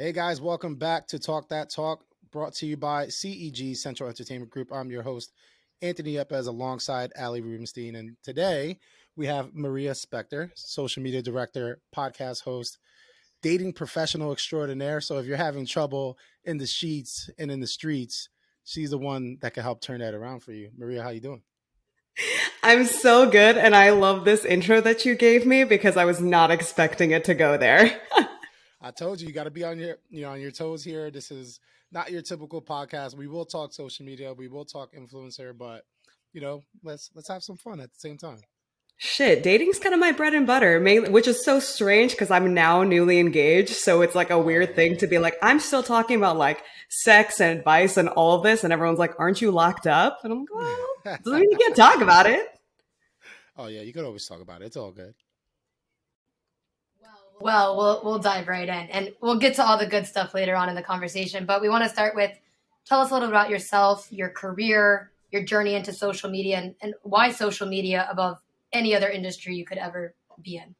Hey guys, welcome back to Talk That Talk, brought to you by CEG Central Entertainment Group. I'm your host, Anthony Yepes, alongside Ali Rubenstein. And today we have Mariya Spektor, social media director, podcast host, dating professional extraordinaire. So if you're having trouble in the sheets and in the streets, she's the one that can help turn that around for you. Mariya, how you doing? I'm so good, and I love this intro that you gave me because I was not expecting it to go there. I told you you got to be on your toes here. This is not your typical podcast. We will talk social media, we will talk influencer, but let's have some fun at the same time. Shit, dating's kind of my bread and butter, mainly, which is so strange because I'm now newly engaged. So it's like a weird Oh, thing to be like, I'm still talking about like sex and advice and all of this. And everyone's like, aren't you locked up? And I'm like, well, doesn't mean you can't talk about it. oh yeah, you could always talk about it. It's all good. Well, we'll dive right in, and we'll get to all the good stuff later on in the conversation. But we want to start with tell us a little about yourself, your career, your journey into social media, and why social media above any other industry you could ever be in.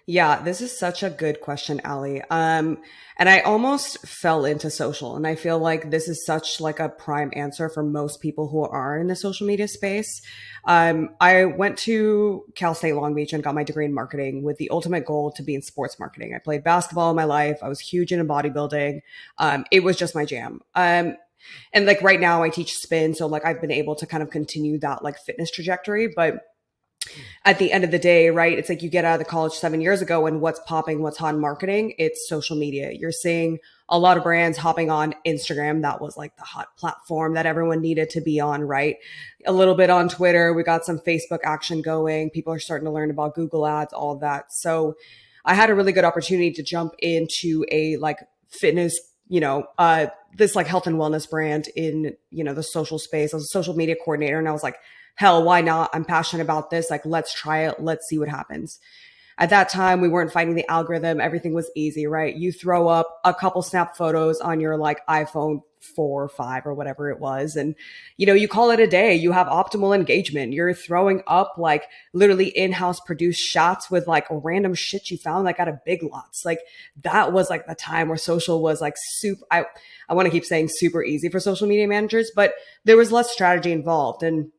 Yeah, this is such a good question, Ali. And I almost fell into social, and I feel like this is such like a prime answer for most people who are in the social media space. I went to Cal State Long Beach and got my degree in marketing with the ultimate goal to be in sports marketing. I played basketball in my life. I was huge into bodybuilding. It was just my jam. And like right now I teach spin. So like I've been able to kind of continue that like fitness trajectory, but at the end of the day, right? It's like you get out of the college 7 years ago and what's popping, what's hot in marketing, it's social media. You're seeing a lot of brands hopping on Instagram. That was like the hot platform that everyone needed to be on, right? A little bit on Twitter. We got some Facebook action going. People are starting to learn about Google ads, all of that. So I had a really good opportunity to jump into a like fitness, this like health and wellness brand in, the social space. I was a social media coordinator and I was like, hell, why not? I'm passionate about this. Like, let's try it. Let's see what happens. At that time, we weren't fighting the algorithm. Everything was easy, right? You throw up a couple snap photos on your like iPhone 4 or 5 or whatever it was. And, you call it a day. You have optimal engagement. You're throwing up like literally in-house produced shots with like random shit you found like out of Big Lots. Like that was like the time where social was like super, I want to keep saying super easy for social media managers, but there was less strategy involved. And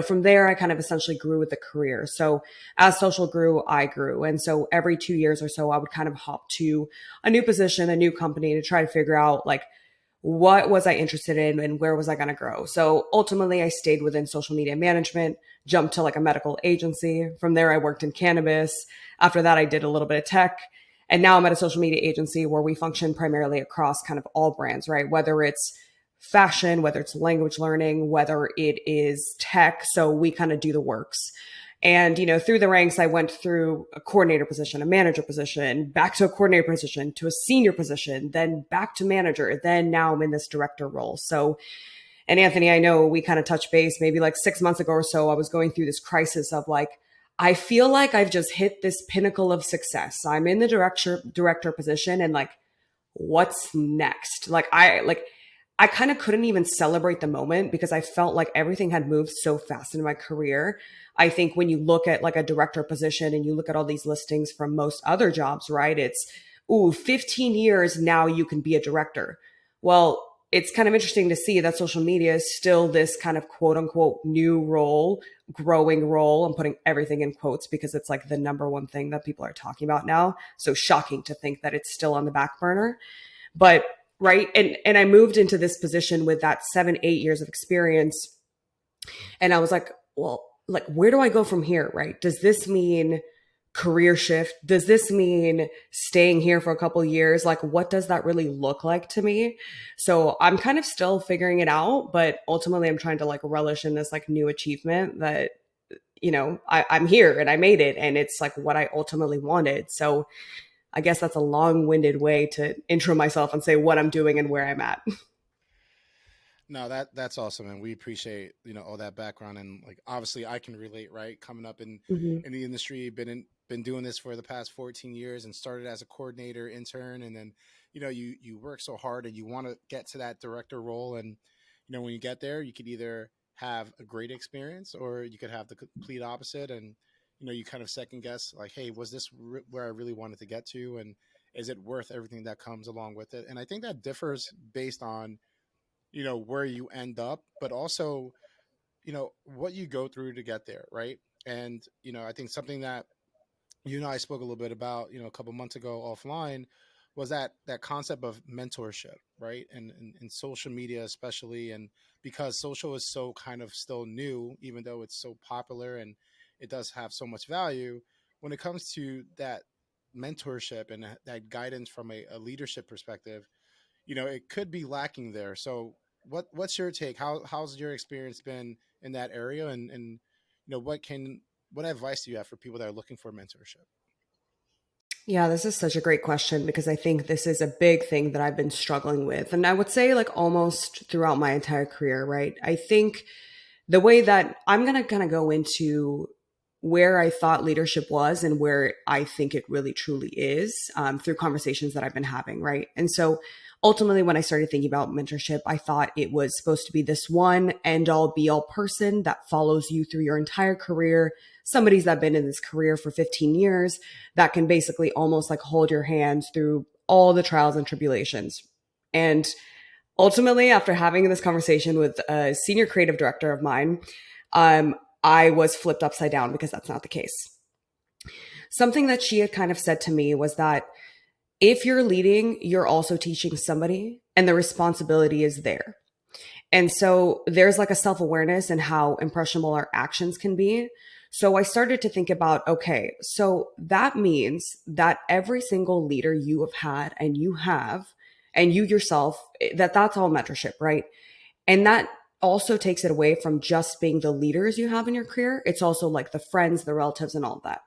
from there, I kind of essentially grew with the career. So as social grew, I grew. And so every 2 years or so, I would kind of hop to a new position, a new company to try to figure out like, what was I interested in and where was I going to grow? So ultimately, I stayed within social media management, jumped to like a medical agency. From there, I worked in cannabis. After that, I did a little bit of tech. And now I'm at a social media agency where we function primarily across kind of all brands, right? Whether it's fashion, whether it's language learning, whether it is tech. So we kind of do the works. And, through the ranks, I went through a coordinator position, a manager position, back to a coordinator position, to a senior position, then back to manager. Then now I'm in this director role. So, and Anthony, I know we kind of touched base maybe like 6 months ago or so. I was going through this crisis of like, I feel like I've just hit this pinnacle of success. I'm in the director position and like, what's next? I kind of couldn't even celebrate the moment because I felt like everything had moved so fast in my career. I think when you look at like a director position and you look at all these listings from most other jobs, right? It's, 15 years now you can be a director. Well, it's kind of interesting to see that social media is still this kind of quote unquote new role, growing role. I'm putting everything in quotes because it's like the number one thing that people are talking about now. So shocking to think that it's still on the back burner. But right. And I moved into this position with that 7, 8 years of experience. And I was like, well, like, where do I go from here? Right. Does this mean career shift? Does this mean staying here for a couple of years? Like, what does that really look like to me? So I'm kind of still figuring it out, but ultimately I'm trying to like relish in this like new achievement that, I'm here and I made it. And it's like what I ultimately wanted. So I guess that's a long-winded way to intro myself and say what I'm doing and where I'm at. No, that's awesome, and we appreciate all that background, and like obviously I can relate, right? Coming up in Mhm. in the industry, been doing this for the past 14 years, and started as a coordinator intern, and then you work so hard and you want to get to that director role, and when you get there, you could either have a great experience or you could have the complete opposite, and you kind of second guess like, hey, was this where I really wanted to get to? And Is it worth everything that comes along with it? And I think that differs based on, where you end up, but also, what you go through to get there, right? And, I think something that I spoke a little bit about, a couple months ago offline, was that concept of mentorship, right? And social media especially, and because social is so kind of still new, even though it's so popular and it does have so much value, when it comes to that mentorship and that guidance from a leadership perspective, it could be lacking there. So what's your take? How's your experience been in that area? And what advice do you have for people that are looking for mentorship? Yeah, this is such a great question because I think this is a big thing that I've been struggling with. And I would say, like, almost throughout my entire career, right? I think the way that I'm going to kind of go into where I thought leadership was and where I think it really truly is, through conversations that I've been having, right? And so ultimately, when I started thinking about mentorship, I thought it was supposed to be this one end all be all person that follows you through your entire career. Somebody's that been in this career for 15 years that can basically almost like hold your hands through all the trials and tribulations. And ultimately, after having this conversation with a senior creative director of mine, um, I was flipped upside down because that's not the case. Something that she had kind of said to me was that if you're leading, you're also teaching somebody, and the responsibility is there. And so there's like a self awareness and how impressionable our actions can be. So I started to think about, okay, so that means that every single leader you have had and you have, and you yourself, that's all mentorship, right? And that also takes it away from just being the leaders you have in your career. It's also like the friends, the relatives, and all of that.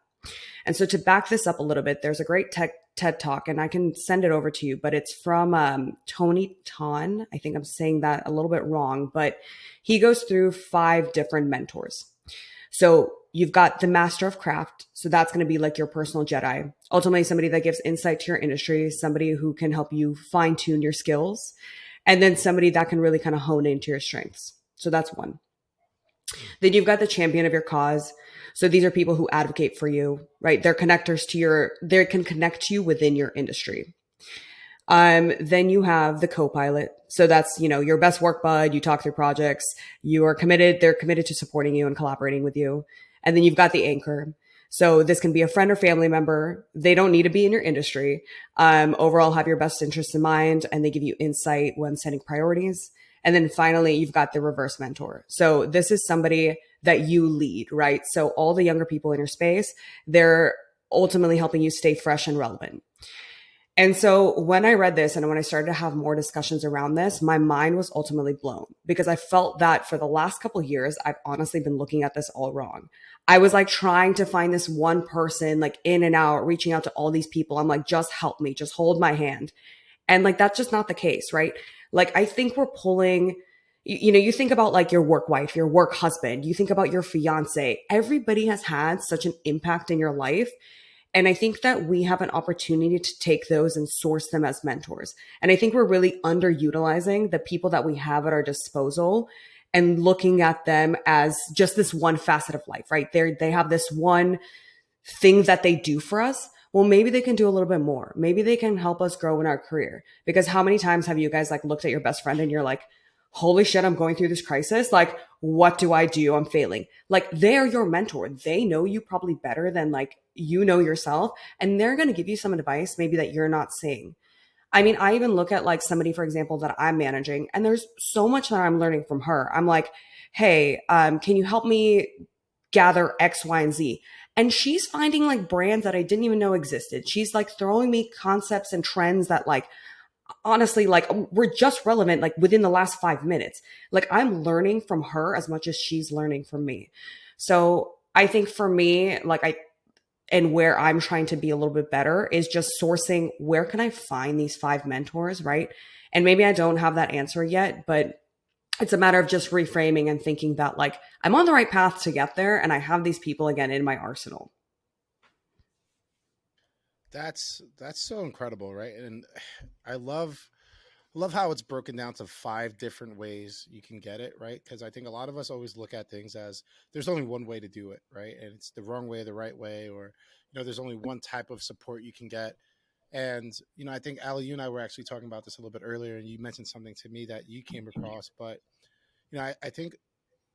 And so to back this up a little bit, there's a great TED talk, and I can send it over to you, but it's from Tony Tan. I think I'm saying that a little bit wrong, but he goes through 5 different mentors. So you've got the master of craft. So that's going to be like your personal Jedi, ultimately somebody that gives insight to your industry, somebody who can help you fine tune your skills, and then somebody that can really kind of hone into your strengths. So that's one. Then you've got the champion of your cause. So these are people who advocate for you, right? They're connectors to they can connect you within your industry. Then you have the co-pilot. So that's, your best work bud. You talk through projects. You are committed. They're committed to supporting you and collaborating with you. And then you've got the anchor. So this can be a friend or family member. They don't need to be in your industry. Overall, have your best interests in mind, and they give you insight when setting priorities. And then finally, you've got the reverse mentor. So this is somebody that you lead, right? So all the younger people in your space, they're ultimately helping you stay fresh and relevant. And so when I read this and when I started to have more discussions around this, my mind was ultimately blown because I felt that for the last couple of years, I've honestly been looking at this all wrong. I was like trying to find this one person, like in and out, reaching out to all these people. I'm like, just help me, just hold my hand. And like, that's just not the case, right? Like, I think we're pulling, you think about like your work wife, your work husband, you think about your fiance. Everybody has had such an impact in your life. And I think that we have an opportunity to take those and source them as mentors. And I think we're really underutilizing the people that we have at our disposal and looking at them as just this one facet of life, right? They have this one thing that they do for us. Well, maybe they can do a little bit more. Maybe they can help us grow in our career. Because how many times have you guys like looked at your best friend and you're like, holy shit, I'm going through this crisis. Like, what do I do? I'm failing. Like, they're your mentor. They know you probably better than like you know yourself. And they're going to give you some advice maybe that you're not seeing. I mean, I even look at like somebody, for example, that I'm managing, and there's so much that I'm learning from her. I'm like, hey, can you help me gather X, Y, and Z? And she's finding like brands that I didn't even know existed. She's like throwing me concepts and trends that like, honestly, like we're just relevant like within the last 5 minutes. Like I'm learning from her as much as she's learning from me. So I think for me, and where I'm trying to be a little bit better is just sourcing where can I find these 5 mentors, right? And maybe I don't have that answer yet, but it's a matter of just reframing and thinking that like I'm on the right path to get there and I have these people again in my arsenal. That's so incredible, right? And I love how it's broken down to 5 different ways you can get it, right? Because I think a lot of us always look at things as there's only one way to do it, right? And it's the wrong way, the right way, or there's only one type of support you can get. And, I think Ali, you and I were actually talking about this a little bit earlier, and you mentioned something to me that you came across. But, I think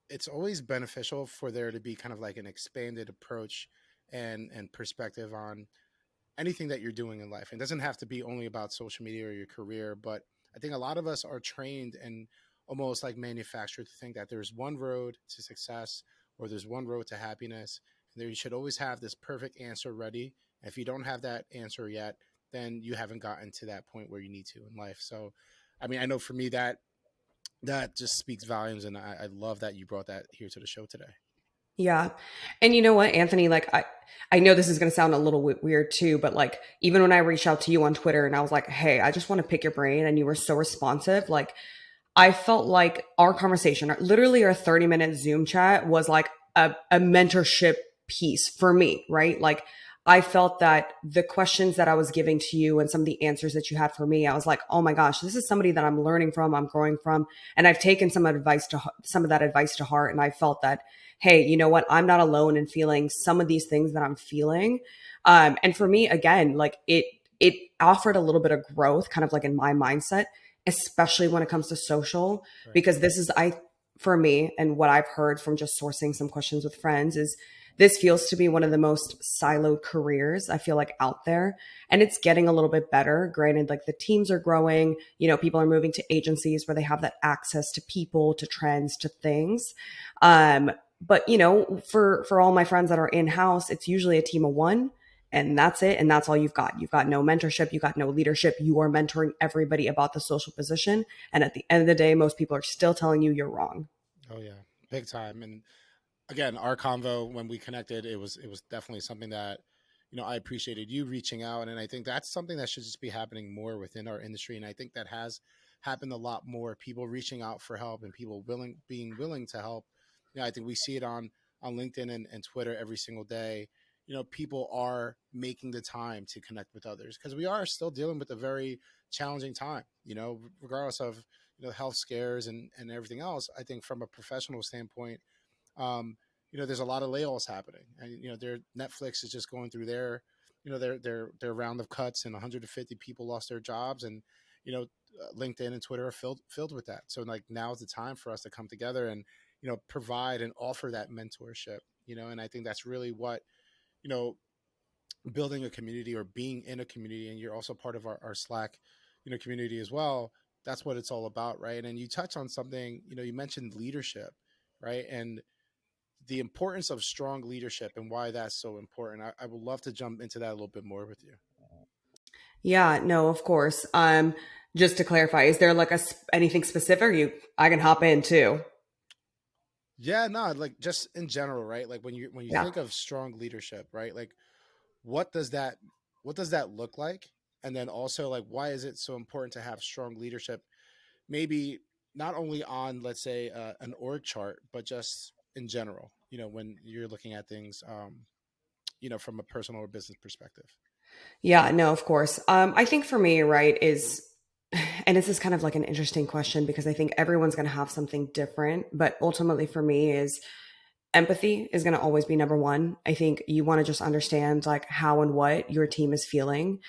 it's always beneficial for there to be kind of like an expanded approach and perspective on anything that you're doing in life. It doesn't have to be only about social media or your career, but I think a lot of us are trained and almost like manufactured to think that there's one road to success or there's one road to happiness. And there you should always have this perfect answer ready. And if you don't have that answer yet, then you haven't gotten to that point where you need to in life. So, I mean, I know for me that just speaks volumes, and I love that you brought that here to the show today. Yeah. And you know what, Anthony, like I know this is going to sound a little weird too, but like even when I reached out to you on Twitter and I was like, "Hey, I just want to pick your brain," and you were so responsive, like I felt like our conversation, literally our 30-minute Zoom chat was like a mentorship piece for me, right? Like I felt that the questions that I was giving to you and some of the answers that you had for me, I was like, "Oh my gosh, this is somebody that I'm learning from, I'm growing from." And I've taken some of that advice to heart. And I felt that, hey, you know what? I'm not alone in feeling some of these things that I'm feeling. And for me, again, like it offered a little bit of growth kind of like in my mindset, especially when it comes to social, Right. because this is, for me, and what I've heard from just sourcing some questions with friends is this feels to be one of the most siloed careers I feel like out there. And it's getting a little bit better. Granted, like the teams are growing, people are moving to agencies where they have that access to people, to trends, to things. But for all my friends that are in-house, it's usually a team of one, and that's it. And that's all you've got. You've got no mentorship. You've got no leadership. You are mentoring everybody about the social position. And at the end of the day, most people are still telling you you're wrong. Oh yeah, big time. And again, our convo when we connected, it was definitely something that I appreciated you reaching out, and I think that's something that should just be happening more within our industry. And I think that has happened a lot more. People reaching out for help and people being willing to help. I think we see it on LinkedIn and Twitter every single day. People are making the time to connect with others because we are still dealing with a very challenging time. Regardless of health scares and everything else. I think from a professional standpoint, um, there's a lot of layoffs happening, and their Netflix is just going through their round of cuts, and 150 people lost their jobs, and LinkedIn and Twitter are filled with that. So like now is the time for us to come together and provide and offer that mentorship. And I think that's really what you know building a community or being in a community, and you're also part of our Slack community as well. That's what it's all about, right? And you touch on something, you mentioned leadership, right? And the importance of strong leadership and why that's so important. I would love to jump into that a little bit more with you. Yeah, no, of course. Just to clarify, is there like anything specific? I can hop in too. Yeah, no, like just in general, right? Like when you Yeah. think of strong leadership, right? Like what does that what does that look like? And then also like why is it so important to have strong leadership? Maybe not only on, let's say, an org chart, but just in general. When you're looking at things, from a personal or business perspective. Yeah, no, of course. I think for me, right, and this is kind of like an interesting question because I think everyone's going to have something different, but ultimately for me is empathy is going to always be number one. I think you want to just understand like how and what your team is feeling.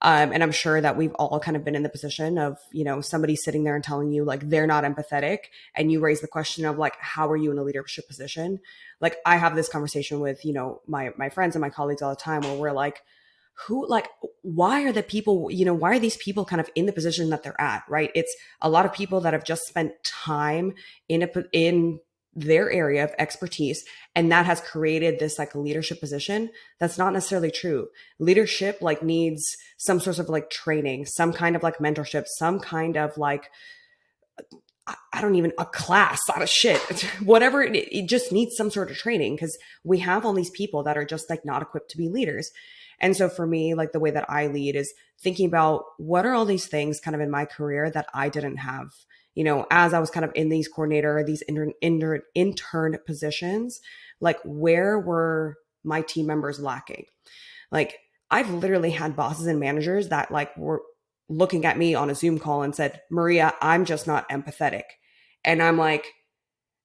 And I'm sure that we've all kind of been in the position of, somebody sitting there and telling you like they're not empathetic. And you raise the question of like, how are you in a leadership position? Like I have this conversation with, my friends and my colleagues all the time where we're like, why are the people, why are these people kind of in the position that they're at, right? It's a lot of people that have just spent time in their area of expertise, and that has created this like leadership position. That's not necessarily true. Leadership like needs some sort of like training, some kind of like mentorship, some kind of like, I don't even, a class out of shit, whatever. It just needs some sort of training because we have all these people that are just like not equipped to be leaders. And so for me, like the way that I lead is thinking about what are all these things kind of in my career that I didn't have, as I was kind of in these coordinator, these intern positions, like where were my team members lacking? Like I've literally had bosses and managers that like were looking at me on a Zoom call and said, "Mariya, I'm just not empathetic." And I'm like,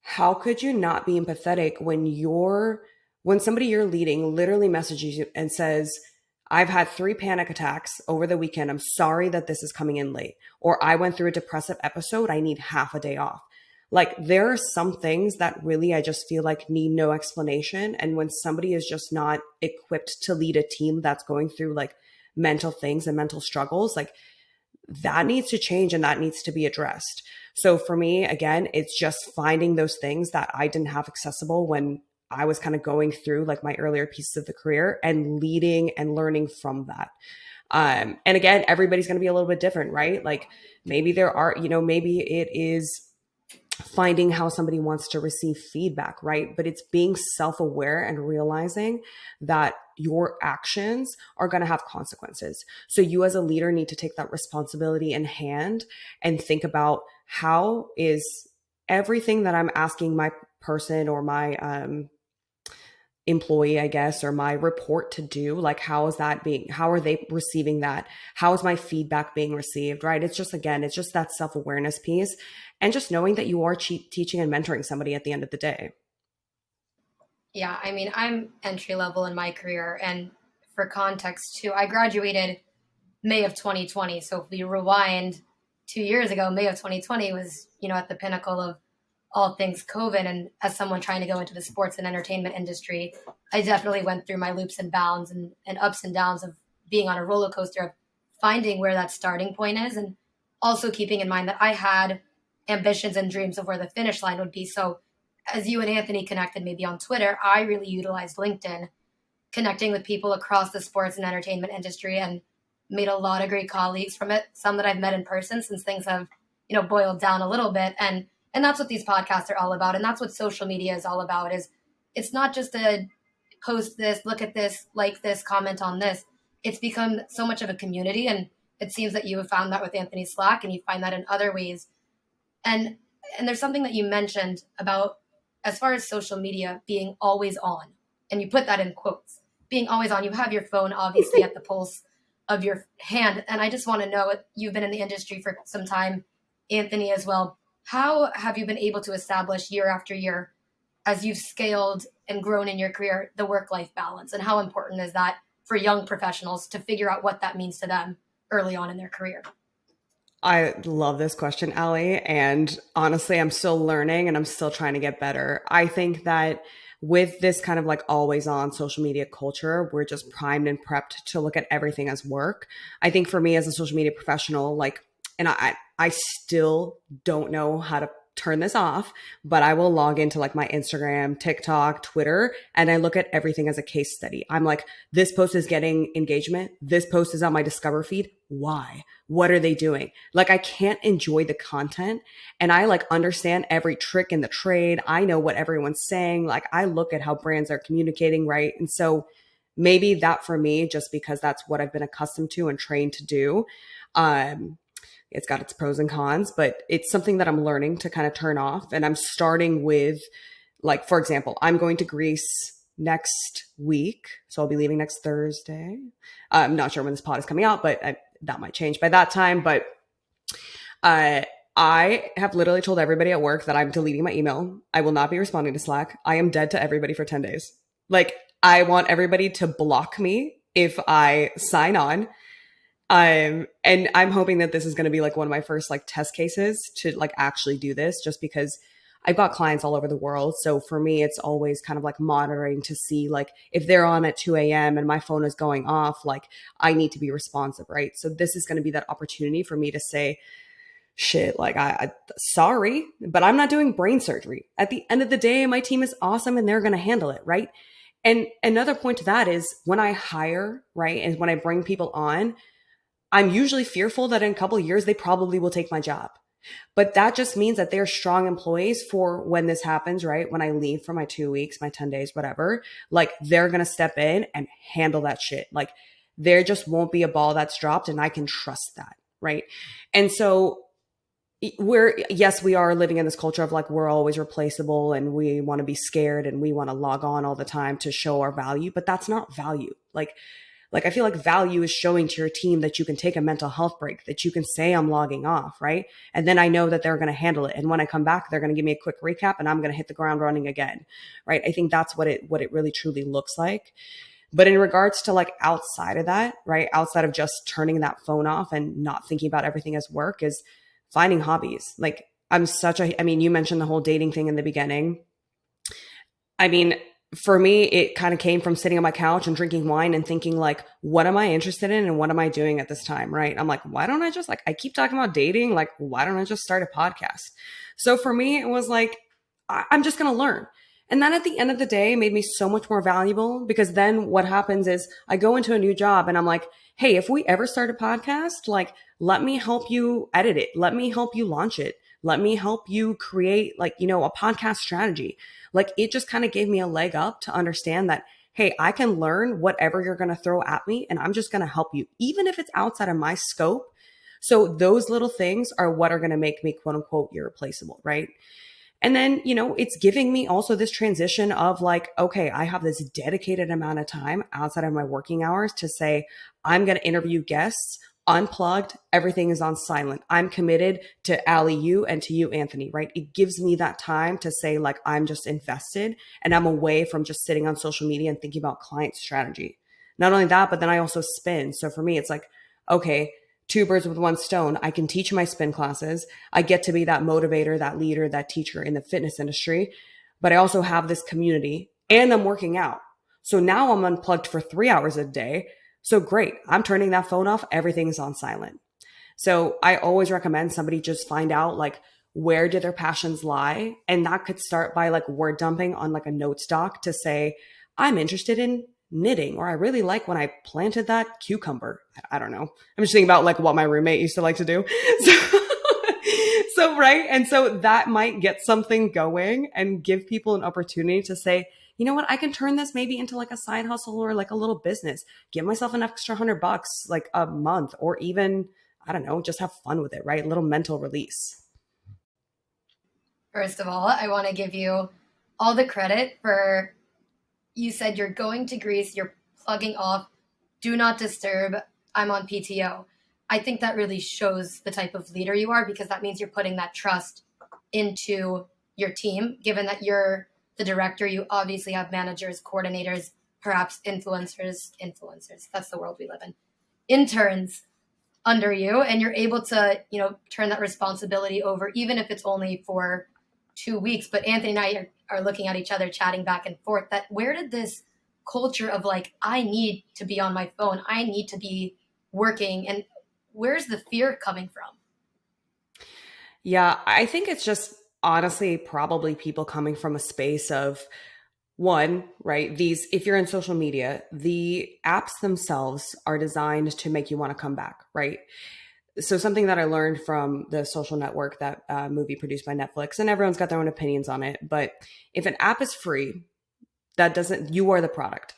how could you not be empathetic when somebody you're leading literally messages you and says, I've had 3 panic attacks over the weekend. I'm sorry that this is coming in late. Or I went through a depressive episode. I need half a day off. Like there are some things that really I just feel like need no explanation. And when somebody is just not equipped to lead a team that's going through like mental things and mental struggles, like that needs to change and that needs to be addressed. So for me, again, it's just finding those things that I didn't have accessible when I was kind of going through like my earlier pieces of the career and leading and learning from that. And again, everybody's going to be a little bit different, right? Like maybe there are, maybe it is finding how somebody wants to receive feedback, right? But it's being self-aware and realizing that your actions are going to have consequences. So you as a leader need to take that responsibility in hand and think about how is everything that I'm asking my person or my employee, I guess, or my report to do, like how are they receiving that? How is my feedback being received, right? It's just that self-awareness piece and just knowing that you are teaching and mentoring somebody at the end of the day. Yeah, I mean, I'm entry level in my career, and for context too, I graduated May of 2020. So if we rewind 2 years ago, May of 2020 was, at the pinnacle of all things COVID. And as someone trying to go into the sports and entertainment industry, I definitely went through my loops and bounds and ups and downs of being on a roller coaster of finding where that starting point is. And also keeping in mind that I had ambitions and dreams of where the finish line would be. So as you and Anthony connected maybe on Twitter, I really utilized LinkedIn, connecting with people across the sports and entertainment industry, and made a lot of great colleagues from it. Some that I've met in person since things have, boiled down a little bit. And that's what these podcasts are all about. And that's what social media is all about, is it's not just a post this, look at this, like this, comment on this. It's become so much of a community. And it seems that you have found that with Anthony Slack, and you find that in other ways. And there's something that you mentioned about, as far as social media being always on, and you put that in quotes, being always on. You have your phone obviously at the pulse of your hand. And I just want to know, you've been in the industry for some time, Anthony, as well. How have you been able to establish year after year, as you've scaled and grown in your career, the work-life balance? And how important is that for young professionals to figure out what that means to them early on in their career? I love this question, Allie. And honestly, I'm still learning and I'm still trying to get better. I think that with this kind of like always on social media culture, we're just primed and prepped to look at everything as work. I think for me as a social media professional, like, and I still don't know how to turn this off, but I will log into like my Instagram, TikTok, Twitter, and I look at everything as a case study. I'm like, this post is getting engagement. This post is on my Discover feed. Why? What are they doing? Like, I can't enjoy the content, and I like understand every trick in the trade. I know what everyone's saying. Like, I look at how brands are communicating, right? And so maybe that for me, just because that's what I've been accustomed to and trained to do, it's got its pros and cons, but it's something that I'm learning to kind of turn off. And I'm starting with, like, for example, I'm going to Greece next week. So I'll be leaving next Thursday. I'm not sure when this pod is coming out, but that might change by that time. But I have literally told everybody at work that I'm deleting my email. I will not be responding to Slack. I am dead to everybody for 10 days. Like, I want everybody to block me if I sign on. And I'm hoping that this is going to be like one of my first like test cases to like actually do this, just because I've got clients all over the world. So for me, it's always kind of like monitoring to see like if they're on at 2 a.m. and my phone is going off, like I need to be responsive, right? So this is going to be that opportunity for me to say, shit, like I sorry, but I'm not doing brain surgery. At the end of the day, my team is awesome and they're going to handle it, right? And another point to that is when I hire, right, and when I bring people on, I'm usually fearful that in a couple of years, they probably will take my job. But that just means that they're strong employees for when this happens, right? When I leave for my 2 weeks, my 10 days, whatever, like they're going to step in and handle that shit. Like there just won't be a ball that's dropped and I can trust that, right? And so we are living in this culture of like, we're always replaceable and we want to be scared and we want to log on all the time to show our value, but that's not value. Like, I feel like value is showing to your team that you can take a mental health break, that you can say I'm logging off, right? And then I know that they're going to handle it. And when I come back, they're going to give me a quick recap and I'm going to hit the ground running again, right? I think that's what it really truly looks like. But in regards to like outside of that, right? Outside of just turning that phone off and not thinking about everything as work, is finding hobbies. Like I mean, you mentioned the whole dating thing in the beginning. I mean, for me, it kind of came from sitting on my couch and drinking wine and thinking like, what am I interested in and what am I doing at this time? Right. I'm like, why don't I just like, I keep talking about dating. Like, why don't I just start a podcast? So for me, it was like, I'm just going to learn. And then at the end of the day, it made me so much more valuable, because then what happens is I go into a new job and I'm like, hey, if we ever start a podcast, like, let me help you edit it. Let me help you launch it. Let me help you create like, you know, a podcast strategy. Like, it just kind of gave me a leg up to understand that, hey, I can learn whatever you're going to throw at me and I'm just going to help you, even if it's outside of my scope. So those little things are what are going to make me quote unquote irreplaceable, right? And then, you know, it's giving me also this transition of like, okay, I have this dedicated amount of time outside of my working hours to say, I'm going to interview guests unplugged. Everything is on silent. I'm committed to Allie, you, and to you, Anthony, right? It gives me that time to say like, I'm just invested and I'm away from just sitting on social media and thinking about client strategy. Not only that, but then I also spin. So for me, it's like, okay, two birds with one stone. I can teach my spin classes. I get to be that motivator, that leader, that teacher in the fitness industry, but I also have this community and I'm working out. So now I'm unplugged for 3 hours a day. So great. I'm turning that phone off. Everything's on silent. So I always recommend somebody just find out like, where do their passions lie? And that could start by like word dumping on like a notes doc to say, I'm interested in knitting, or I really like when I planted that cucumber. I don't know. I'm just thinking about like what my roommate used to like to do. So right. And so that might get something going and give people an opportunity to say, you know what, I can turn this maybe into like a side hustle or like a little business, give myself an extra $100 like a month, or even, I don't know, just have fun with it, right? A little mental release. First of all, I want to give you all the credit for, you said you're going to Greece, you're plugging off, do not disturb, I'm on PTO. I think that really shows the type of leader you are, because that means you're putting that trust into your team. Given that you're the director, you obviously have managers, coordinators, perhaps influencers. That's the world we live in. Interns under you, and you're able to, you know, turn that responsibility over, even if it's only for 2 weeks. But Anthony and I are looking at each other, chatting back and forth, that where did this culture of like, I need to be on my phone, I need to be working, and where's the fear coming from? Yeah, I think it's just honestly probably people coming from a space of, one, right? These, if you're in social media, the apps themselves are designed to make you want to come back, right? So something that I learned from The Social Network, that movie produced by Netflix, and everyone's got their own opinions on it, but if an app is free, that doesn't, you are the product.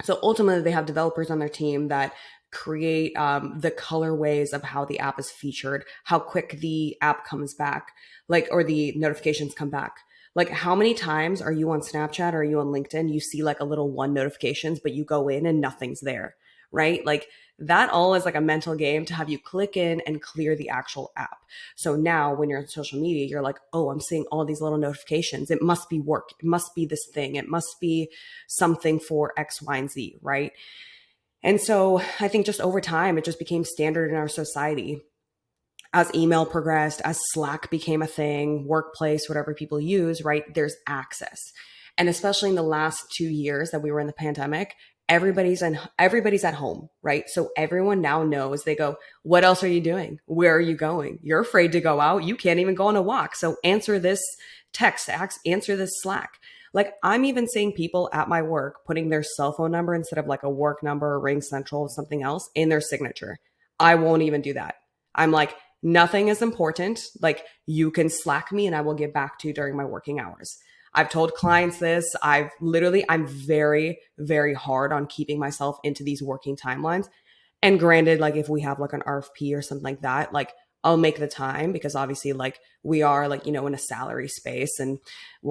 So ultimately, they have developers on their team that create the colorways of how the app is featured, how quick the app comes back, like, or the notifications come back. Like, how many times are you on Snapchat or are you on LinkedIn? You see like a little one notifications, but you go in and nothing's there, right? Like, that all is like a mental game to have you click in and clear the actual app. So now when you're on social media, you're like, oh, I'm seeing all these little notifications. It must be work. It must be this thing. It must be something for X, Y, and Z, right? And so I think just over time, it just became standard in our society. As email progressed, as Slack became a thing, workplace, whatever people use, right? There's access. And especially in the last 2 years that we were in the pandemic, everybody's at home, right? So everyone now knows. They go, what else are you doing? Where are you going? You're afraid to go out. You can't even go on a walk. So answer this text, answer this Slack. Like, I'm even seeing people at my work putting their cell phone number instead of like a work number or Ring Central or something else in their signature. I won't even do that. I'm like, nothing is important. Like, you can Slack me and I will get back to you during my working hours. I've told clients this. I'm very, very hard on keeping myself into these working timelines. And granted, like, if we have like an RFP or something like that, like, I'll make the time, because obviously like we are like, you know, in a salary space, and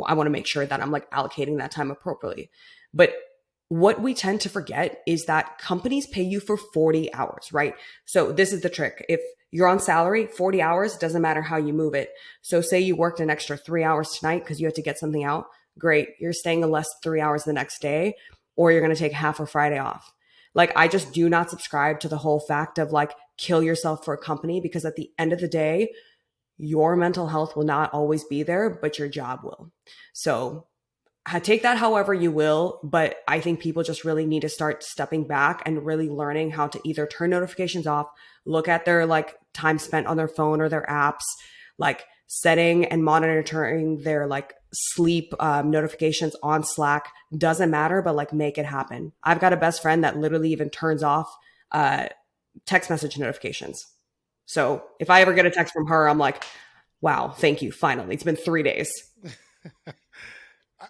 I want to make sure that I'm like allocating that time appropriately. But what we tend to forget is that companies pay you for 40 hours, right? So this is the trick. If you're on salary, 40 hours, doesn't matter how you move it. So say you worked an extra 3 hours tonight because you had to get something out. Great. You're staying a less 3 hours the next day. or you're going to take half a Friday off. Like, I just do not subscribe to the whole fact of like kill yourself for a company, because at the end of the day, your mental health will not always be there, but your job will. So take that however you will, but I think people just really need to start stepping back and really learning how to either turn notifications off, look at their like time spent on their phone or their apps, like setting and monitoring their like sleep notifications on Slack. Doesn't matter, but like make it happen. I've got a best friend that literally even turns off text message notifications. So if I ever get a text from her, I'm like, wow, thank you. Finally, it's been 3 days.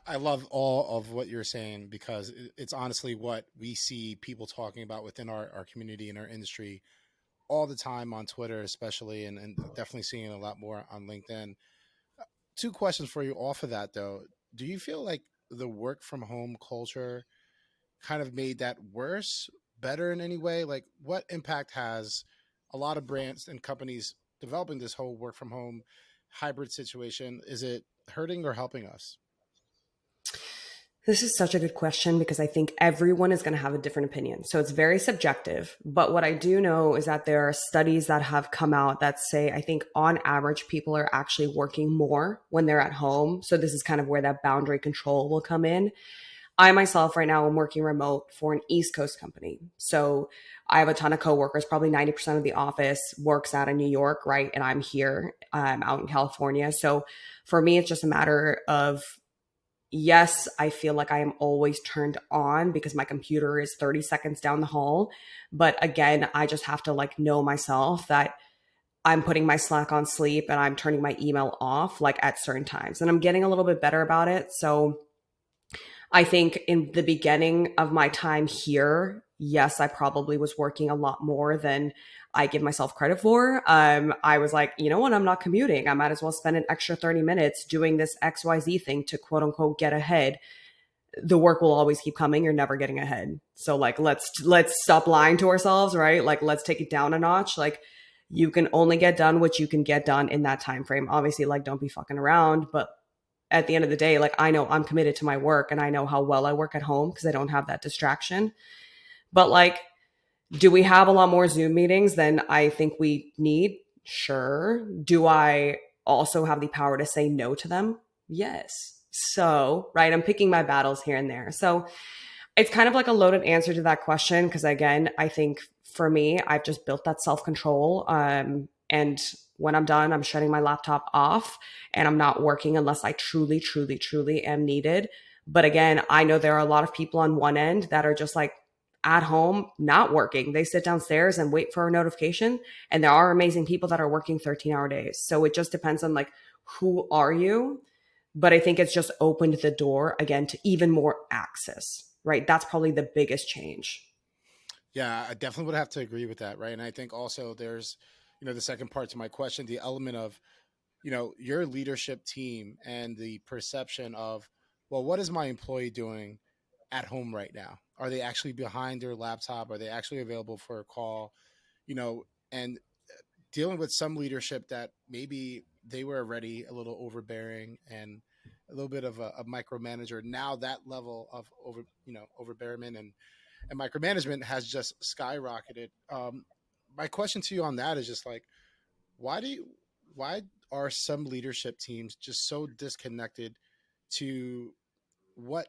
I love all of what you're saying, because it's honestly what we see people talking about within our community and our industry all the time on Twitter, especially, and definitely seeing it a lot more on LinkedIn. Two questions for you off of that, though. Do you feel like the work from home culture kind of made that worse, better in any way? Like, what impact has a lot of brands and companies developing this whole work from home hybrid situation? Is it hurting or helping us? This is such a good question, because I think everyone is going to have a different opinion. So it's very subjective. But what I do know is that there are studies that have come out that say, I think on average, people are actually working more when they're at home. So this is kind of where that boundary control will come in. I myself right now am working remote for an East Coast company. So I have a ton of coworkers, probably 90% of the office works out of New York, right? And I'm here, out in California. So for me, it's just a matter of, yes, I feel like I am always turned on because my computer is 30 seconds down the hall. But again, I just have to like know myself that I'm putting my Slack on sleep and I'm turning my email off like at certain times. And I'm getting a little bit better about it. So I think in the beginning of my time here, yes, I probably was working a lot more than I give myself credit for. I was like, you know what? I'm not commuting. I might as well spend an extra 30 minutes doing this XYZ thing to quote unquote get ahead. The work will always keep coming. You're never getting ahead. So like, let's stop lying to ourselves, right? Like, let's take it down a notch. Like, you can only get done what you can get done in that time frame. Obviously, like, don't be fucking around, but at the end of the day, like, I know I'm committed to my work and I know how well I work at home because I don't have that distraction. But like, do we have a lot more Zoom meetings than I think we need? Sure. Do I also have the power to say no to them? Yes. So, right, I'm picking my battles here and there. So it's kind of like a loaded answer to that question, because again, I think for me, I've just built that self-control. And when I'm done, I'm shutting my laptop off and I'm not working unless I truly, truly, truly am needed. But again, I know there are a lot of people on one end that are just like at home, not working. They sit downstairs and wait for a notification. And there are amazing people that are working 13-hour days. So it just depends on like, who are you? But I think it's just opened the door again to even more access, right? That's probably the biggest change. Yeah, I definitely would have to agree with that, right? And I think also there's, the second part to my question, the element of, your leadership team and the perception of, well, what is my employee doing at home right now? Are they actually behind their laptop? Are they actually available for a call? And dealing with some leadership that maybe they were already a little overbearing and a little bit of a micromanager. Now that level of overbearment and micromanagement has just skyrocketed. My question to you on that is just like, why do you, why are some leadership teams just so disconnected to what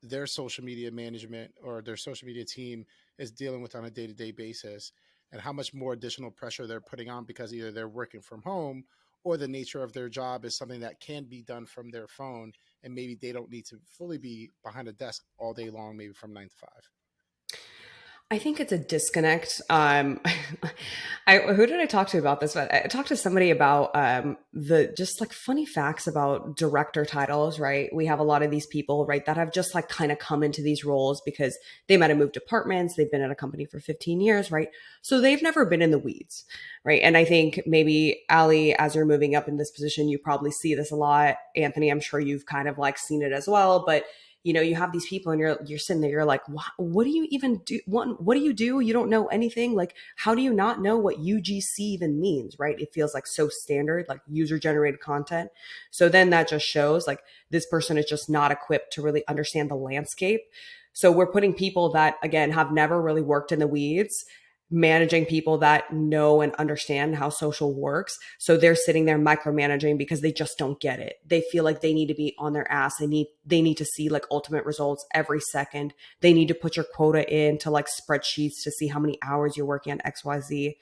their social media management or their social media team is dealing with on a day-to-day basis, and how much more additional pressure they're putting on because either they're working from home or the nature of their job is something that can be done from their phone, and maybe they don't need to fully be behind a desk all day long, maybe from 9 to 5. I think it's a disconnect. Who did I talk to about this? But I talked to somebody about the just like funny facts about director titles, right? We have a lot of these people, right, that have just like kind of come into these roles because they might have moved departments. They've been at a company for 15 years, right? So they've never been in the weeds, right? And I think maybe Ali, as you're moving up in this position, you probably see this a lot. Anthony, I'm sure you've kind of like seen it as well, but you have these people and you're sitting there, you're like, what do you even do? What do you do? You don't know anything. Like, how do you not know what UGC even means, right? It feels like so standard, like user generated content. So then that just shows like this person is just not equipped to really understand the landscape. So we're putting people that, again, have never really worked in the weeds, managing people that know and understand how social works. So they're sitting there micromanaging because they just don't get it. They feel like they need to be on their ass. They need to see like ultimate results every second. They need to put your quota into like spreadsheets to see how many hours you're working on XYZ.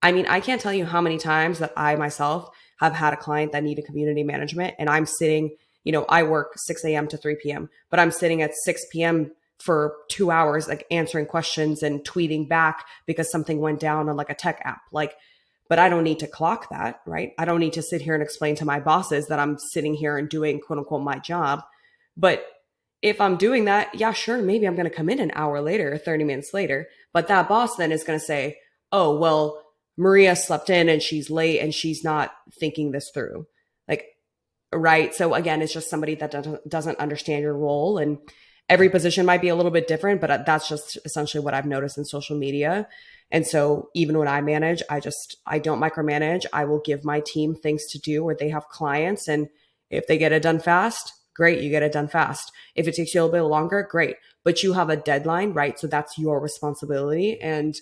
I mean, I can't tell you how many times that I myself have had a client that needed community management, and I'm sitting, I work 6 a.m. to 3 p.m., but I'm sitting at 6 p.m. for 2 hours, like answering questions and tweeting back because something went down on like a tech app. Like, but I don't need to clock that, right? I don't need to sit here and explain to my bosses that I'm sitting here and doing quote unquote my job. But if I'm doing that, yeah, sure, maybe I'm going to come in an hour later, 30 minutes later, but that boss then is going to say, oh, well, Mariya slept in and she's late and she's not thinking this through. Like, right. So again, it's just somebody that doesn't understand your role, and every position might be a little bit different, but that's just essentially what I've noticed in social media. And so even when I manage, I don't micromanage. I will give my team things to do, or they have clients. And if they get it done fast, great, you get it done fast. If it takes you a little bit longer, great. But you have a deadline, right? So that's your responsibility. And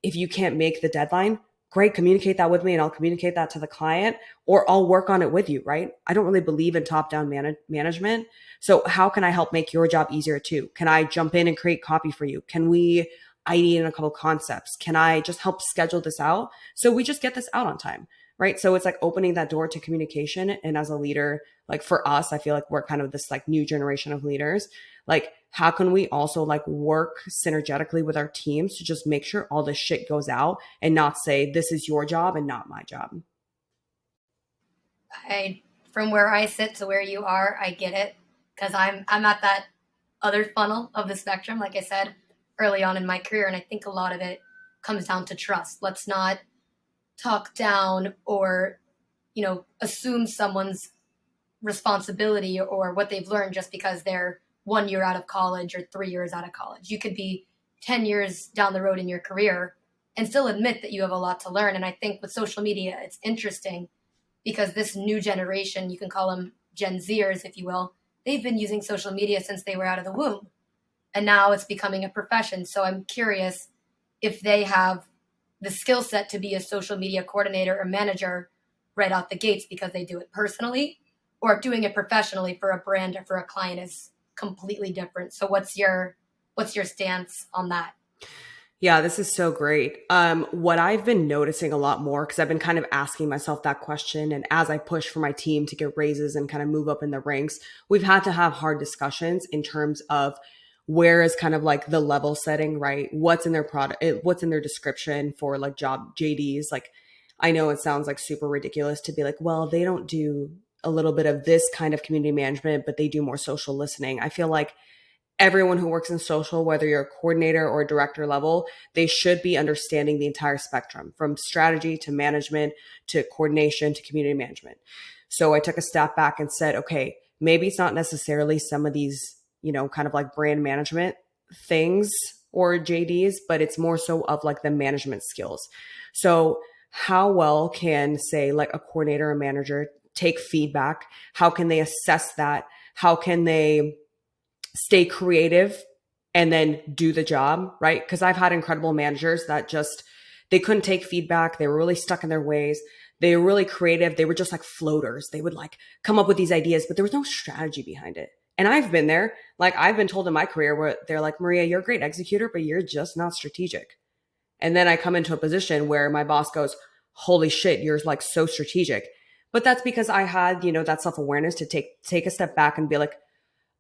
if you can't make the deadline, great, communicate that with me and I'll communicate that to the client, or I'll work on it with you, right? I don't really believe in top-down management. So how can I help make your job easier too? Can I jump in and create copy for you? Can we ID in a couple concepts? Can I just help schedule this out so we just get this out on time, right? So it's like opening that door to communication. And as a leader, like for us, I feel like we're kind of this like new generation of leaders. Like, how can we also like work synergetically with our teams to just make sure all this shit goes out and not say, this is your job and not my job? From where I sit to where you are, I get it, because I'm at that other funnel of the spectrum, like I said early on in my career. And I think a lot of it comes down to trust. Let's not talk down or, assume someone's responsibility or what they've learned just because they're 1 year out of college or 3 years out of college. You could be 10 years down the road in your career and still admit that you have a lot to learn. And I think with social media, it's interesting because this new generation, you can call them Gen Zers, if you will, they've been using social media since they were out of the womb. And now it's becoming a profession. So I'm curious if they have the skill set to be a social media coordinator or manager right out the gates because they do it personally, or if doing it professionally for a brand or for a client is completely different. So what's your stance on that? Yeah, this is so great. What I've been noticing a lot more, because I've been kind of asking myself that question, and as I push for my team to get raises and kind of move up in the ranks, we've had to have hard discussions in terms of where is kind of like the level setting, right? What's in their product, what's in their description for like job JDs. Like, I know it sounds like super ridiculous to be like, well, they don't do a little bit of this kind of community management, but they do more social listening. I feel like everyone who works in social, whether you're a coordinator or a director level, they should be understanding the entire spectrum from strategy to management to coordination to community management. So I took a step back and said, okay, maybe it's not necessarily some of these, kind of like brand management things or JDs, but it's more so of like the management skills. So how well can, say, like a coordinator or manager take feedback? How can they assess that? How can they stay creative and then do the job, right? Because I've had incredible managers that they couldn't take feedback. They were really stuck in their ways. They were really creative. They were just like floaters. They would like come up with these ideas, but there was no strategy behind it. And I've been there. Like, I've been told in my career where they're like, Mariya, you're a great executor, but you're just not strategic. And then I come into a position where my boss goes, holy shit, you're like so strategic. But that's because I had, that self-awareness to take a step back and be like,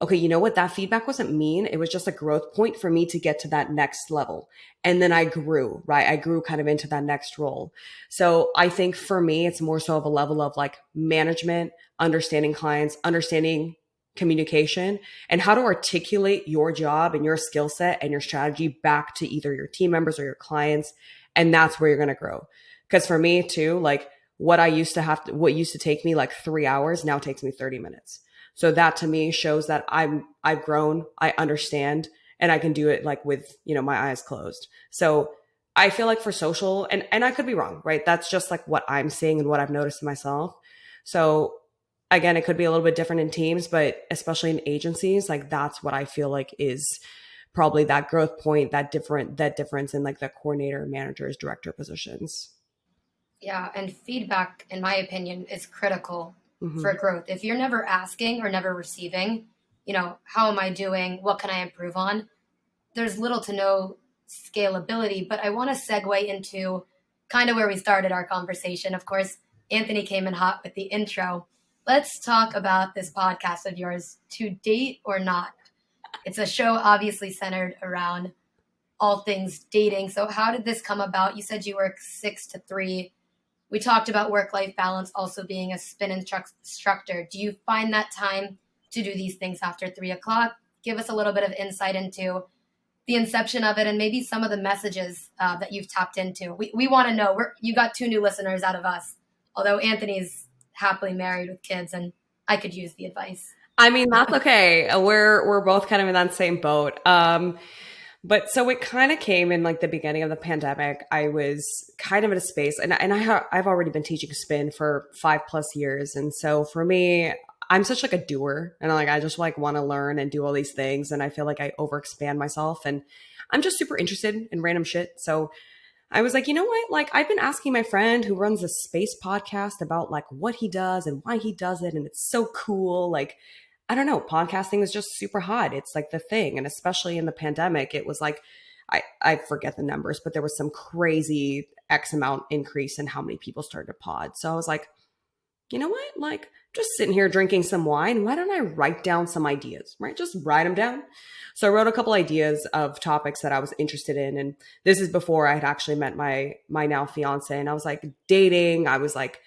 okay, you know what? That feedback wasn't mean. It was just a growth point for me to get to that next level. And then I grew, right? I grew kind of into that next role. So I think for me, it's more so of a level of like management, understanding clients, understanding communication, and how to articulate your job and your skill set and your strategy back to either your team members or your clients. And that's where you're going to grow. Because for me too, like what used to take me like 3 hours now takes me 30 minutes. So that to me shows that I've grown, I understand, and I can do it like with, my eyes closed. So I feel like for social, and I could be wrong, right? That's just like what I'm seeing and what I've noticed in myself. So again, it could be a little bit different in teams, but especially in agencies, like that's what I feel like is probably that growth point, that difference in like the coordinator, managers, director positions. Yeah, and feedback, in my opinion, is critical Mm-hmm. for growth. If you're never asking or never receiving, how am I doing? What can I improve on? There's little to no scalability. But I want to segue into kind of where we started our conversation. Of course, Anthony came in hot with the intro. Let's talk about this podcast of yours, To Date or Not. It's a show obviously centered around all things dating. So how did this come about? You said you work 6 to 3. We talked about work-life balance also being a spin instructor. Do you find that time to do these things after 3 o'clock? Give us a little bit of insight into the inception of it and maybe some of the messages that you've tapped into. We want to know. You got 2 new listeners out of us, although Anthony's happily married with kids, and I could use the advice. I mean, that's okay. We're both kind of in that same boat. But so it kind of came in like the beginning of the pandemic. I was kind of in a space, and I've already been teaching spin for 5+ years. And so for me, I'm such like a doer, and like I just like want to learn and do all these things, and I feel like I overexpand myself, and I'm just super interested in random shit. So I was like, you know what? Like I've been asking my friend who runs a space podcast about like what he does and why he does it, and it's so cool. Like I don't know, podcasting is just super hot. It's like the thing. And especially in the pandemic, it was like, I forget the numbers, but there was some crazy X amount increase in how many people started to pod. So I was like, you know what? Like just sitting here drinking some wine. Why don't I write down some ideas, right? Just write them down. So I wrote a couple ideas of topics that I was interested in. And this is before I had actually met my now fiance. And I was like dating. I was like,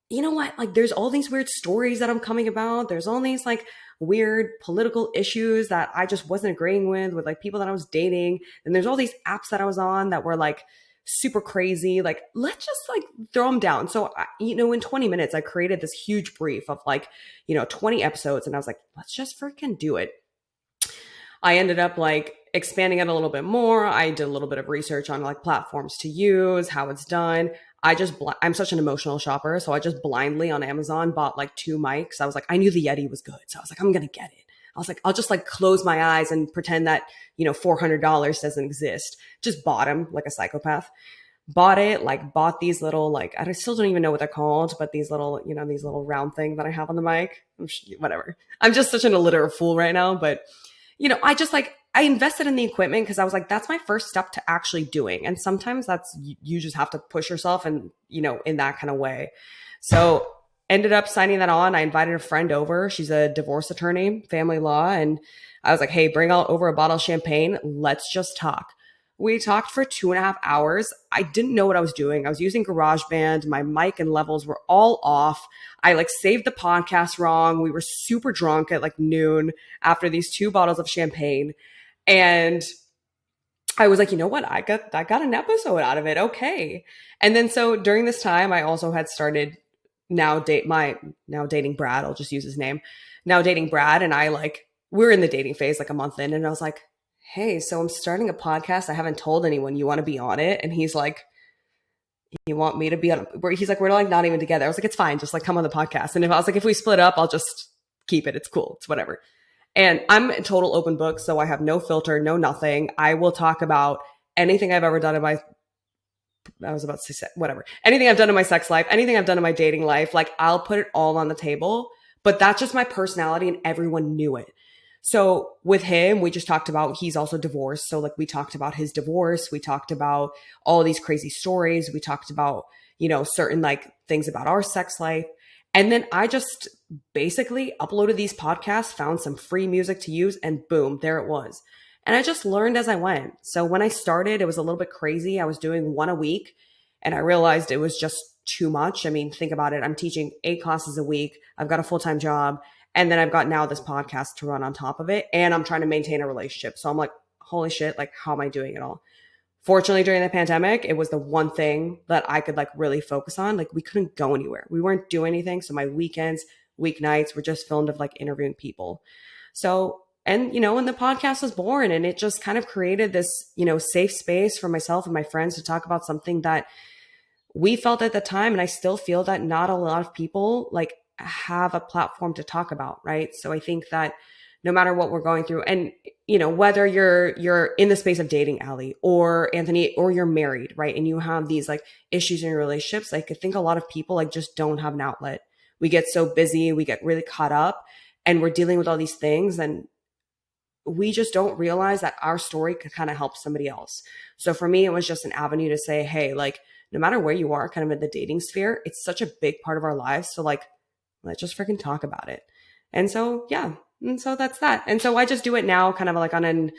you know what? Like there's all these weird stories that I'm coming about. There's all these like weird political issues that I just wasn't agreeing with like people that I was dating. And there's all these apps that I was on that were like super crazy. Like, let's just like throw them down. So, in 20 minutes, I created this huge brief of like, 20 episodes. And I was like, let's just freaking do it. I ended up like expanding it a little bit more. I did a little bit of research on like platforms to use, how it's done. I'm such an emotional shopper. So I just blindly on Amazon bought like 2 mics. I was like, I knew the Yeti was good. So I was like, I'm going to get it. I was like, I'll just like close my eyes and pretend that, $400 doesn't exist. Just bought them like a psychopath. Bought it, like bought these little, like, I still don't even know what they're called, but these little, these little round thing that I have on the mic, whatever. I'm just such an illiterate fool right now. But, I invested in the equipment because I was like, that's my first step to actually doing. And sometimes you just have to push yourself and, in that kind of way. So ended up signing that on. I invited a friend over. She's a divorce attorney, family law. And I was like, hey, bring out over a bottle of champagne. Let's just talk. We talked for 2.5 hours. I didn't know what I was doing. I was using GarageBand. My mic and levels were all off. I like saved the podcast wrong. We were super drunk at like noon after these 2 bottles of champagne. And I was like, you know what? I got an episode out of it. Okay. And then so during this time, I also had started now dating Brad. I'll just use his name. Now dating Brad. And we're in the dating phase, like a month in. And I was like, hey, so I'm starting a podcast. I haven't told anyone. You want to be on it? And he's like, you want me to be on it? He's like, we're like not even together. I was like, it's fine. Just like come on the podcast. And if we split up, I'll just keep it. It's cool. It's whatever. And I'm a total open book. So I have no filter, no nothing. I will talk about anything I've ever done in my, anything I've done in my sex life, anything I've done in my dating life. Like I'll put it all on the table, but that's just my personality and everyone knew it. So with him, we just talked about, he's also divorced. So like we talked about his divorce. We talked about all these crazy stories. We talked about, certain like things about our sex life. And then I just basically uploaded these podcasts, found some free music to use, and boom, there it was. And I just learned as I went. So when I started, it was a little bit crazy. I was doing 1 a week and I realized it was just too much. I mean, think about it. I'm teaching 8 classes a week. I've got a full-time job. And then I've got now this podcast to run on top of it. And I'm trying to maintain a relationship. So I'm like, holy shit, like how am I doing it all? Fortunately, during the pandemic, it was the one thing that I could like really focus on. Like we couldn't go anywhere. We weren't doing anything. So my weekends, weeknights were just filmed of like interviewing people. So, and the podcast was born and it just kind of created this, safe space for myself and my friends to talk about something that we felt at the time. And I still feel that not a lot of people like have a platform to talk about. Right. So I think that no matter what we're going through. And, you know, whether you're in the space of dating, Allie, or Anthony, or you're married, right? And you have these like issues in your relationships. Like, I think a lot of people like just don't have an outlet. We get so busy, we get really caught up, and we're dealing with all these things, and we just don't realize that our story could kind of help somebody else. So for me, it was just an avenue to say, hey, like, no matter where you are kind of in the dating sphere, it's such a big part of our lives. So like, let's just freaking talk about it. And so, yeah. And so that's that. And so I just do it now kind of like on an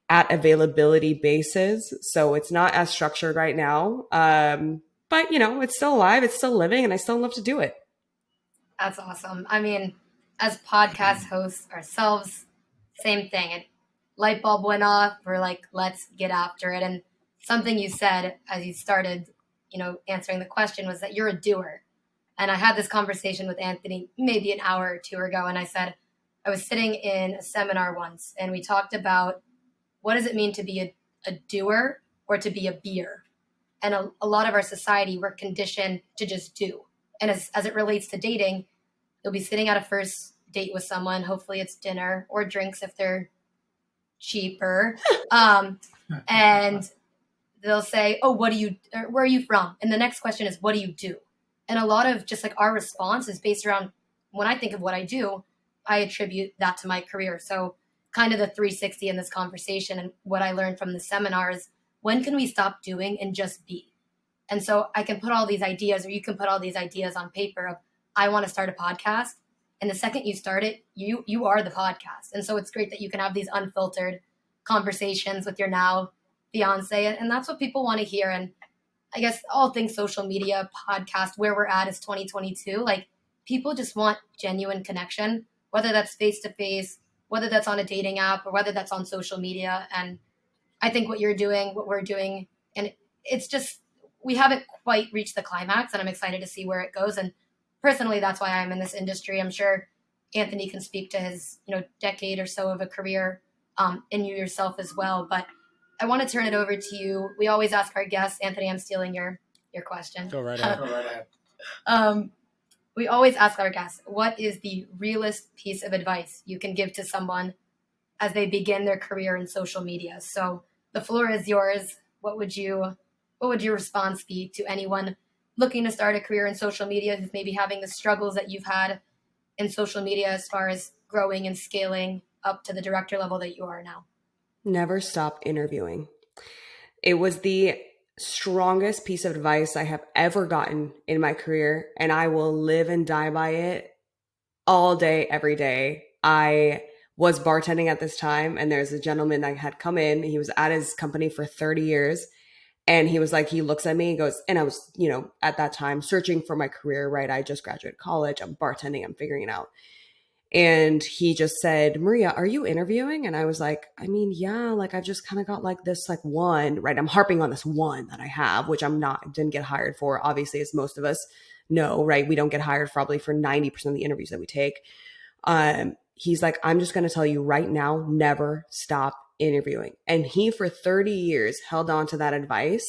at availability basis. So it's not as structured right now. But you know, it's still alive, it's still living, and I still love to do it. That's awesome. I mean, as podcast hosts ourselves, same thing. And light bulb went off. We're like, let's get after it. And something you said as you started, you know, answering the question was that you're a doer. And I had this conversation with Anthony maybe an hour or two ago. And I said, I was sitting in a seminar once and we talked about what does it mean to be a doer or to be a beer? And a lot of our society, we're conditioned to just do. And as it relates to dating, you'll be sitting at a first date with someone. Hopefully it's dinner or drinks if they're cheaper. And they'll say, oh, where are you from? And the next question is, what do you do? And a lot of just like our response is based around, when I think of what I do, I attribute that to my career. So kind of the 360 in this conversation and what I learned from the seminar is, when can we stop doing and just be? And so I can put all these ideas, or you can put all these ideas on paper of, I want to start a podcast. And the second you start it, you are the podcast. And so it's great that you can have these unfiltered conversations with your now fiance. And that's what people want to hear. And I guess all things social media, podcast, where we're at is 2022. Like, people just want genuine connection, whether that's face-to-face, whether that's on a dating app, or whether that's on social media. And I think what you're doing, what we're doing, and it's just, we haven't quite reached the climax, and I'm excited to see where it goes. And personally, that's why I'm in this industry. I'm sure Anthony can speak to his, you know, decade or so of a career, and you yourself as well. But I want to turn it over to you. We always ask our guests, Anthony, I'm stealing your question. Go right ahead. We always ask our guests, what is the realest piece of advice you can give to someone as they begin their career in social media? So the floor is yours. What would your response be to anyone looking to start a career in social media who's maybe having the struggles that you've had in social media as far as growing and scaling up to the director level that you are now? Never stop interviewing. It was the strongest piece of advice I have ever gotten in my career, and I will live and die by it all day, every day. I was bartending at this time, and there's a gentleman that had come in. He was at his company for 30 years. And he was like, he looks at me and goes, and I was, you know, at that time searching for my career, right? I just graduated college. I'm bartending. I'm figuring it out. And he just said, Mariya, are you interviewing? And I was like, I mean, yeah, like I've just kind of got like this, like one, right? I'm harping on this one that I have, which didn't get hired for, obviously, as most of us know, right? We don't get hired probably for 90% of the interviews that we take. He's like, I'm just going to tell you right now, never stop interviewing. And he, for 30 years, held on to that advice.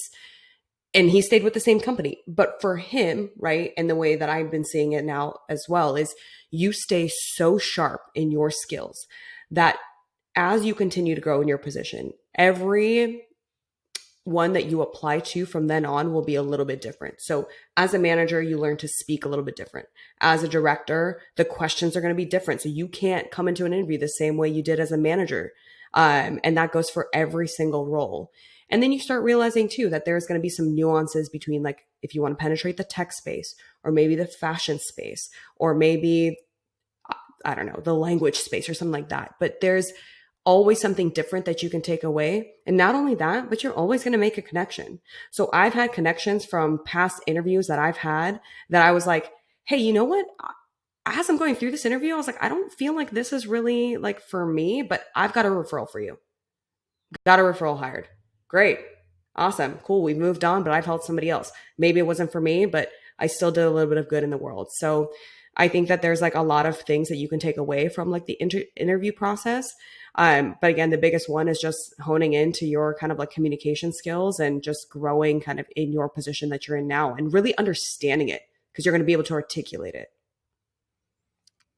And he stayed with the same company. But for him, right, and the way that I've been seeing it now as well, is you stay so sharp in your skills that as you continue to grow in your position, every one that you apply to from then on will be a little bit different. So as a manager, you learn to speak a little bit different. As a director, the questions are going to be different. So you can't come into an interview the same way you did as a manager. And that goes for every single role. And then you start realizing too that there's going to be some nuances between, like, if you want to penetrate the tech space, or maybe the fashion space, or maybe, I don't know, the language space or something like that. But there's always something different that you can take away. And not only that, but you're always going to make a connection. So I've had connections from past interviews that I've had that I was like, hey, you know what? As I'm going through this interview, I was like, I don't feel like this is really like for me, but I've got a referral for you. Got a referral hired. Great. Awesome. Cool. We've moved on, but I've helped somebody else. Maybe it wasn't for me, but I still did a little bit of good in the world. So I think that there's like a lot of things that you can take away from like the interview process. But again, the biggest one is just honing into your kind of like communication skills and just growing kind of in your position that you're in now and really understanding it, because you're going to be able to articulate it.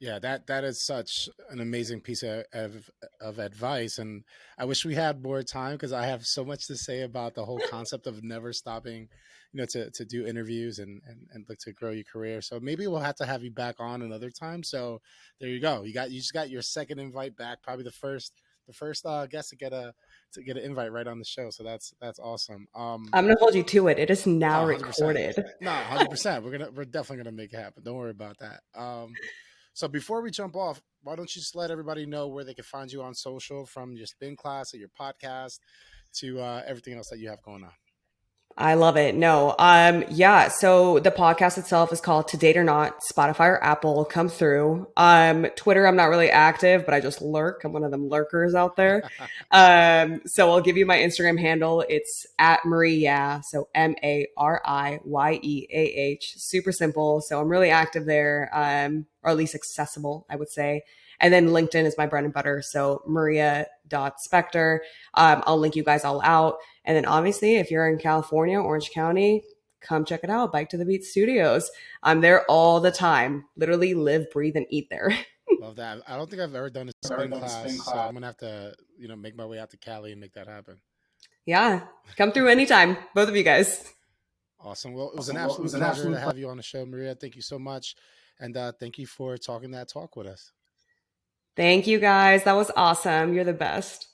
Yeah, that is such an amazing piece of advice, and I wish we had more time because I have so much to say about the whole concept of never stopping, to do interviews and look to grow your career. So maybe we'll have to have you back on another time. So there you go. You just got your second invite back, probably the first guest to get an invite right on the show. So that's awesome. I'm going to hold you to it. It is now 100%. recorded. No, 100%. We're definitely gonna make it happen. Don't worry about that. So before we jump off, why don't you just let everybody know where they can find you on social, from your spin class or your podcast to everything else that you have going on? I love it. No. Yeah. So the podcast itself is called To Date or Not, Spotify or Apple. Come through. Twitter, I'm not really active, but I just lurk. I'm one of them lurkers out there. So I'll give you my Instagram handle. It's at Mariya. So MARIYEAH. Super simple. So I'm really active there. Or at least accessible, I would say. And then LinkedIn is my bread and butter. So Mariya.Spektor. I'll link you guys all out. And then obviously, if you're in California, Orange County, come check it out. Bike to the Beat Studios. I'm there all the time. Literally live, breathe, and eat there. Love that. I don't think I've ever done a spin class, so I'm gonna have to, make my way out to Cali and make that happen. Yeah, come through anytime, both of you guys. Awesome. Well, it was an absolute pleasure to have you on the show, Mariya. Thank you so much, and thank you for talking that talk with us. Thank you guys. That was awesome. You're the best.